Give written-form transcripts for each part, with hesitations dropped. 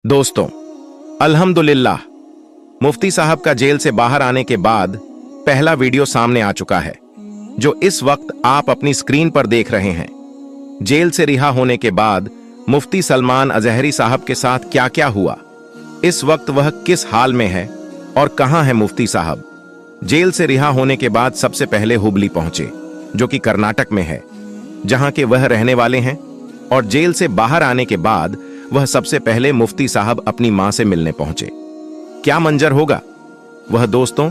दोस्तों, अल्हम्दुलिल्लाह मुफ्ती साहब का जेल से बाहर आने के बाद पहला वीडियो सामने आ चुका है, जो इस वक्त आप अपनी स्क्रीन पर देख रहे हैं। जेल से रिहा होने के बाद मुफ्ती सलमान अजहरी साहब के साथ क्या क्या हुआ, इस वक्त वह किस हाल में है और कहां है मुफ्ती साहब। जेल से रिहा होने के बाद सबसे पहले हुबली पहुंचे, जो कि कर्नाटक में है, जहां के वह रहने वाले हैं। और जेल से बाहर आने के बाद वह सबसे पहले मुफ्ती साहब अपनी मां से मिलने पहुंचे। क्या मंजर होगा वह। दोस्तों,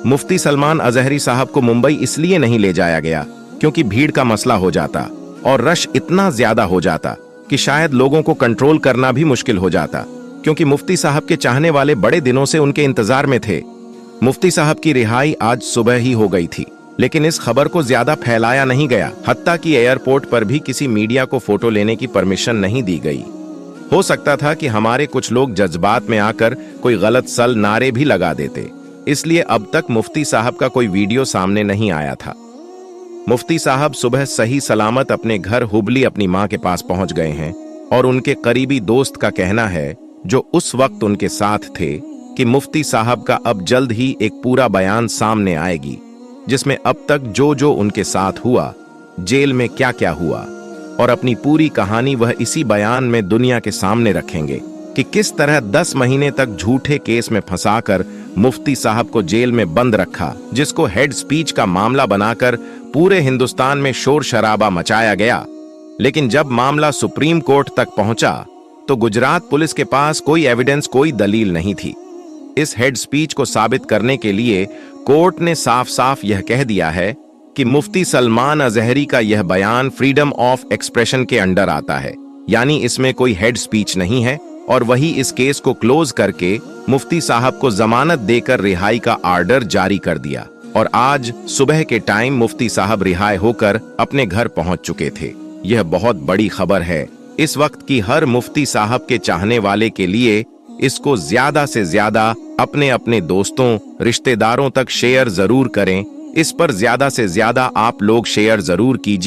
मुफ्ती सलमान अजहरी साहब को मुंबई इसलिए नहीं ले जाया गया क्योंकि भीड़ का मसला हो जाता और रश इतना ज्यादा हो जाता कि शायद लोगों को कंट्रोल करना भी मुश्किल हो जाता, क्योंकि मुफ्ती साहब के चाहने वाले बड़े दिनों से उनके इंतजार में थे। मुफ्ती साहब की रिहाई आज सुबह ही हो गई थी, लेकिन इस खबर को ज्यादा फैलाया नहीं गया। हत्ता कि एयरपोर्ट पर भी किसी मीडिया को फोटो लेने की परमिशन नहीं दी गई। हो सकता था कि हमारे कुछ लोग जज्बात में आकर कोई गलत सल नारे भी लगा देते, इसलिए अब तक मुफ्ती साहब का कोई वीडियो सामने नहीं आया था। मुफ्ती साहब सुबह सही सलामत अपने घर हुबली अपनी मां के पास पहुंच गए हैं और उनके करीबी दोस्त का कहना है, जो उस वक्त उनके साथ थे, कि मुफ्ती साहब का अब जल्द ही एक पूरा बयान सामने आएगी, जिसमें अब तक जो जो उनके साथ हुआ, जेल में क्या क्या हुआ और अपनी पूरी कहानी वह इसी बयान में दुनिया के सामने रखेंगे कि किस तरह 10 महीने तक झूठे केस में फंसाकर मुफ्ती साहब को जेल में बंद रखा, जिसको हेड स्पीच का मामला बनाकर पूरे हिंदुस्तान में शोर शराबा मचाया गया। लेकिन जब मामला सुप्रीम कोर्ट तक पहुंचा तो गुजरात पुलिस के पास कोई एविडेंस, कोई दलील नहीं थी। इस हेड स्पीच को साबित करने के लिए कोर्ट ने साफ साफ यह कह दिया है कि मुफ्ती सलमान अजहरी का यह बयान फ्रीडम ऑफ एक्सप्रेशन के अंडर आता है, यानी इसमें कोई हेड स्पीच नहीं है। और वही इस केस को क्लोज करके मुफ्ती साहब को जमानत देकर रिहाई का आर्डर जारी कर दिया। और आज सुबह के टाइम मुफ्ती साहब रिहाई होकर अपने घर पहुंच चुके थे। यह बहुत बड़ी खबर है इस वक्त की हर मुफ्ती साहब के चाहने वाले के लिए। इसको ज्यादा से ज्यादा अपने अपने दोस्तों, रिश्तेदारों तक शेयर जरूर करें। इस पर ज्यादा से ज्यादा आप लोग शेयर जरूर कीजिए।